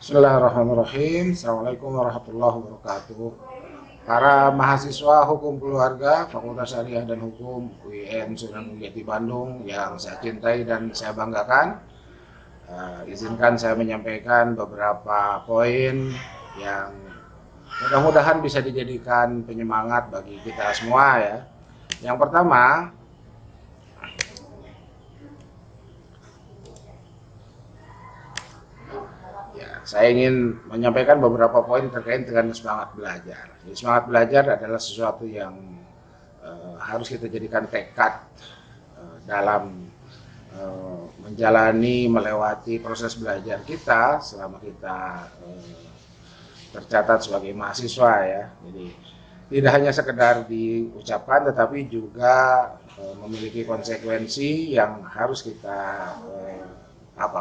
Bismillahirrahmanirrahim. Assalamualaikum warahmatullahi wabarakatuh. Para mahasiswa Hukum Keluarga Fakultas Syariah dan Hukum UIN Sunan Jati Bandung yang saya cintai dan saya banggakan, izinkan saya menyampaikan beberapa poin yang mudah-mudahan bisa dijadikan penyemangat bagi kita semua ya. Yang pertama, saya ingin menyampaikan beberapa poin terkait dengan semangat belajar. Jadi, semangat belajar adalah sesuatu yang harus kita jadikan tekad dalam menjalani, melewati proses belajar kita selama kita tercatat sebagai mahasiswa ya. Jadi tidak hanya sekedar diucapkan, tetapi juga memiliki konsekuensi yang harus kita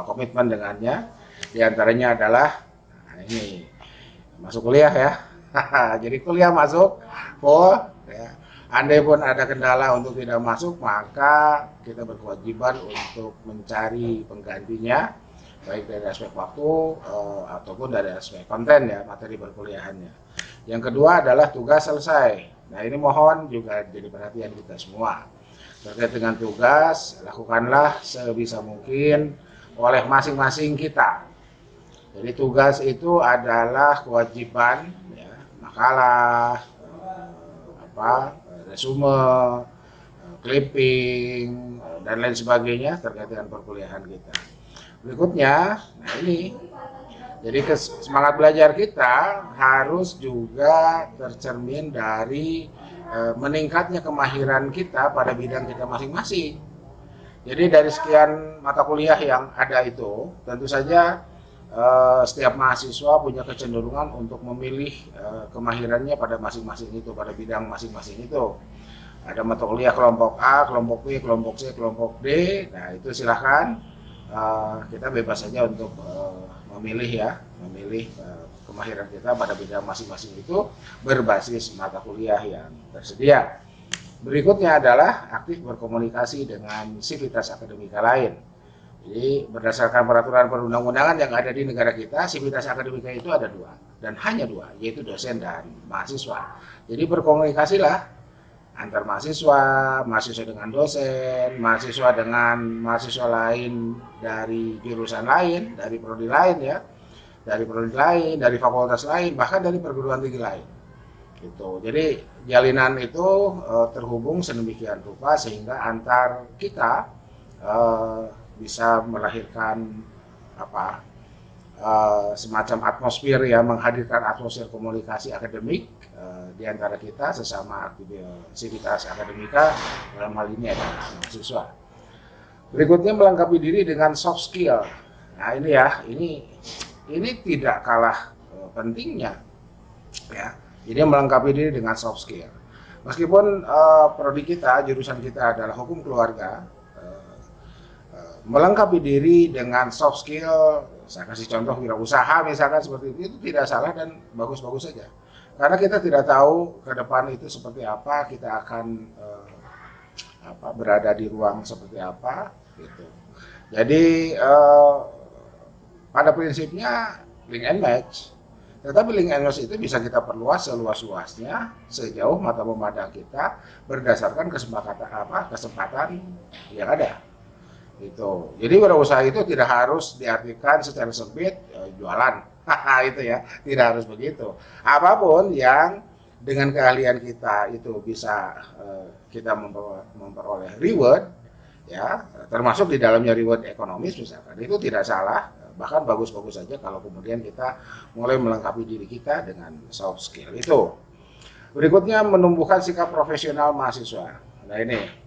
komitmen dengannya. Di antaranya adalah ini masuk kuliah ya. Jadi kuliah masuk full ya. Andai pun ada kendala untuk tidak masuk, maka kita berkewajiban untuk mencari penggantinya, baik dari aspek waktu ataupun dari aspek konten ya, materi perkuliahannya. Yang kedua adalah tugas selesai. Nah, ini mohon juga jadi perhatian kita semua. Terkait dengan tugas, lakukanlah sebisa mungkin oleh masing-masing kita. Jadi tugas itu adalah kewajiban ya, makalah, resume, clipping dan lain sebagainya terkait dengan perkuliahan kita. Berikutnya, nah ini, jadi semangat belajar kita harus juga tercermin dari meningkatnya kemahiran kita pada bidang kita masing-masing. Jadi dari sekian mata kuliah yang ada itu, tentu saja setiap mahasiswa punya kecenderungan untuk memilih kemahirannya pada masing-masing itu, pada bidang masing-masing itu. Ada mata kuliah kelompok A, kelompok B, kelompok C, kelompok D. Nah itu silahkan kita bebas saja untuk memilih kemahiran kita pada bidang masing-masing itu berbasis mata kuliah yang tersedia. Berikutnya adalah aktif berkomunikasi dengan sivitas akademika lain. Jadi berdasarkan peraturan perundang-undangan yang ada di negara kita, sivitas akademika itu ada dua, dan hanya dua, yaitu dosen dan mahasiswa. Jadi berkomunikasilah antar mahasiswa, mahasiswa dengan dosen, mahasiswa dengan mahasiswa lain dari jurusan lain, dari prodi lain ya, dari fakultas lain, bahkan dari perguruan tinggi lain. Gitu. Jadi jalinan itu terhubung sedemikian rupa sehingga antar kita bisa melahirkan semacam atmosfer ya, menghadirkan atmosfer komunikasi akademik di antara kita sesama aktivitas akademika, dalam hal ini adalah mahasiswa. Berikutnya melengkapi diri dengan soft skill. Nah ini ya, ini tidak kalah pentingnya ya. Jadi melengkapi diri dengan soft skill. Meskipun prodi kita, jurusan kita adalah hukum keluarga, melengkapi diri dengan soft skill, saya kasih contoh wirausaha misalkan seperti itu tidak salah dan bagus-bagus saja. Karena kita tidak tahu ke depan itu seperti apa, kita akan berada di ruang seperti apa, gitu. Jadi pada prinsipnya link and match. Tetapi link and match itu bisa kita perluas seluas-luasnya sejauh mata memandang kita berdasarkan kesempatan yang ada. Itu. Jadi wirausaha itu tidak harus diartikan secara sempit jualan. Itu ya, tidak harus begitu. Apapun yang dengan keahlian kita itu bisa kita memperoleh reward ya, termasuk di dalamnya reward ekonomis misalkan. Itu tidak salah, bahkan bagus-bagus saja kalau kemudian kita mulai melengkapi diri kita dengan soft skill itu. Berikutnya menumbuhkan sikap profesional mahasiswa. Nah ini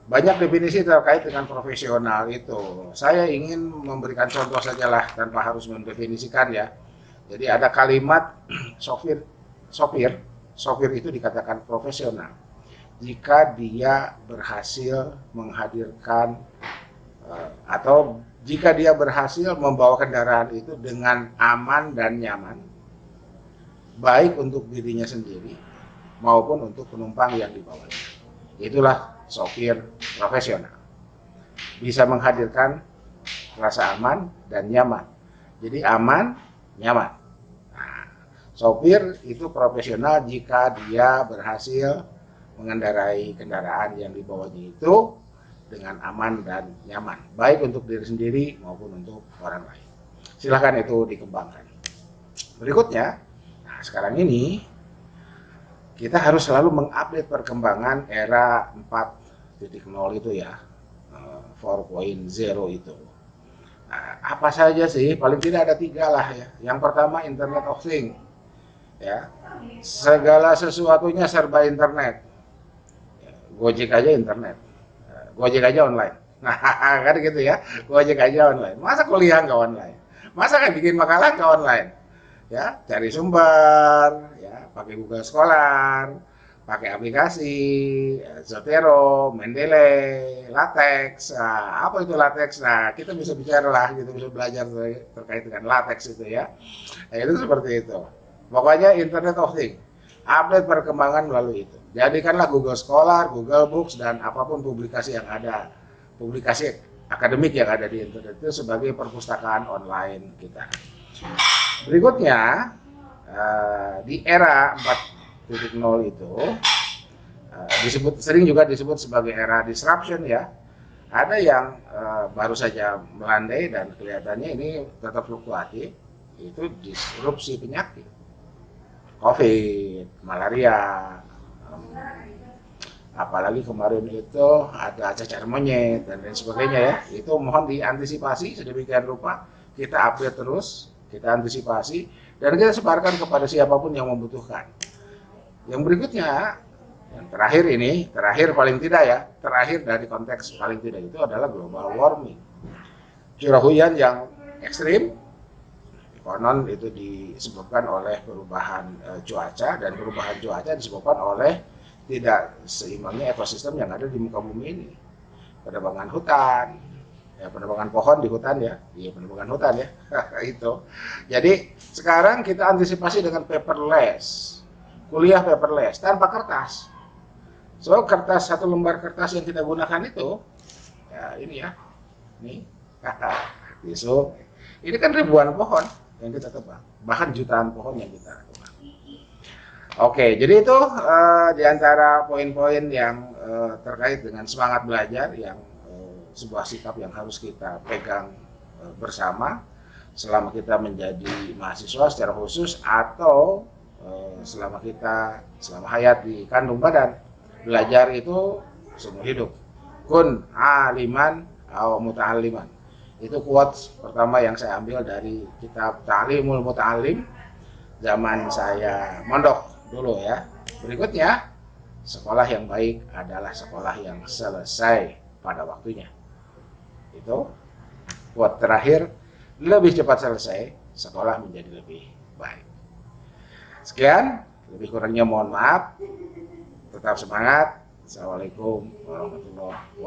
banyak definisi terkait dengan profesional itu. Saya ingin memberikan contoh sajalah tanpa harus mendefinisikan ya. Jadi ada kalimat sopir itu dikatakan profesional jika dia berhasil menghadirkan atau jika dia berhasil membawa kendaraan itu dengan aman dan nyaman, baik untuk dirinya sendiri maupun untuk penumpang yang dibawanya. Itulah sopir profesional, bisa menghadirkan rasa aman dan nyaman. Jadi aman nyaman. Nah, sopir itu profesional jika dia berhasil mengendarai kendaraan yang dibawanya itu dengan aman dan nyaman, baik untuk diri sendiri maupun untuk orang lain. Silahkan itu dikembangkan. Berikutnya, nah sekarang ini kita harus selalu mengupdate perkembangan era 4.0 itu ya, 4.0 itu. Nah, apa saja sih? Paling tidak ada 3 lah ya. Yang pertama Internet of Things, ya. Segala sesuatunya serba internet. Gojek aja internet, Gojek aja online. Nah, kan gitu ya, Gojek aja online. Masa kuliah nggak online? Masa kan bikin makalah nggak online? Ya, cari sumber, ya, pakai Google Scholar, pakai aplikasi, Zotero, Mendeley, LaTeX. Nah, apa itu LaTeX? Nah, kita bisa bicara lah, gitu, bisa belajar terkait dengan LaTeX itu ya. Nah, itu seperti itu. Pokoknya Internet of Things, update perkembangan melalui itu. Jadikanlah Google Scholar, Google Books, dan apapun publikasi yang ada, publikasi akademik yang ada di internet itu sebagai perpustakaan online kita. Berikutnya, di era 4.0 itu sering juga disebut sebagai era disruption ya. Ada yang baru saja melandai dan kelihatannya ini tetap fluktuatif, itu disrupsi penyakit. COVID, malaria, apalagi kemarin itu ada cacar monyet dan lain sebagainya ya. Itu mohon diantisipasi sedemikian rupa, kita update terus, kita antisipasi, dan kita sebarkan kepada siapapun yang membutuhkan. Yang berikutnya, yang terakhir ini, terakhir paling tidak ya, terakhir dari konteks paling tidak itu adalah global warming. Curah hujan yang ekstrim, konon itu disebabkan oleh perubahan cuaca, dan perubahan cuaca disebabkan oleh tidak seimbangnya ekosistem yang ada di muka bumi ini. Penebangan hutan, ya penebangan pohon di hutan ya, iya penebangan hutan ya, itu. Jadi sekarang kita antisipasi dengan paperless, kuliah paperless, tanpa kertas. So kertas, satu lembar kertas yang kita gunakan itu, ya ini ya, nih, tisu. Ini kan ribuan pohon yang kita tebang, bahkan jutaan pohon yang kita tebang. Oke, jadi itu di antara poin-poin yang terkait dengan semangat belajar yang sebuah sikap yang harus kita pegang bersama selama kita menjadi mahasiswa secara khusus atau selama hayat di kandung badan. Belajar itu seumur hidup. Kun aliman aw muta'alliman. Itu quotes pertama yang saya ambil dari kitab Ta'limul Muta'allim zaman saya mondok dulu ya. Berikutnya, sekolah yang baik adalah sekolah yang selesai pada waktunya. Itu quote terakhir, lebih cepat selesai, sekolah menjadi lebih baik. Sekian, lebih kurangnya mohon maaf. Tetap semangat. Assalamualaikum warahmatullahi wabarakatuh.